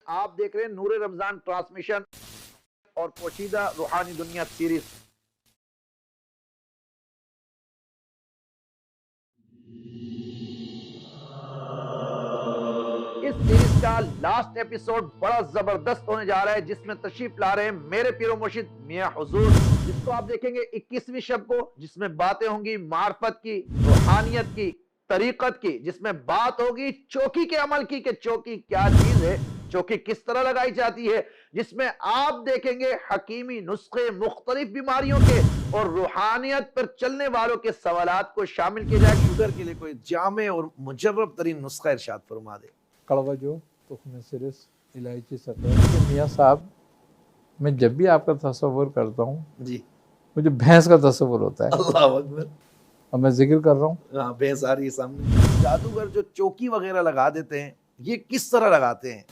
आप देख रहे हैं नूरे रमजान ट्रांसमिशन और पोशीदा रूहानी दुनिया सीरीज। इस सीरीज का लास्ट एपिसोड बड़ा जबरदस्त होने जा रहा है, जिसमें तशरीफ ला रहे हैं मेरे पीरो मुर्शिद मियां हुजूर, जिसको आप देखेंगे 21वीं शब को, जिसमें बातें होंगी मार्फत की, रूहानियत की, तरीकत की, जिसमें बात होगी चौकी के अमल की कि चौकी क्या चीज है, चौकी किस तरह लगाई जाती है, जिसमें आप देखेंगे हकीमी नुस्खे मुख्तलिफ बीमारियों के और रूहानियत पर चलने वालों के सवालात को शामिल किया जाए। शुगर के लिए कोई जामे और मुजर्रब तरीन नुस्खा इरशाद फरमा दे। कड़वा जो तुख्म सिरिस इलायची सफ़ेद। मियाँ साहब, मैं जब भी आपका तस्वुर करता हूँ जी, मुझे भैंस का तस्वुर होता है। अल्लाह अकबर। और मैं जिक्र कर रहा हूँ, हाँ, भैंस आ रही है सामने। जादूगर जो चौकी वगैरह लगा देते हैं, ये किस तरह लगाते हैं?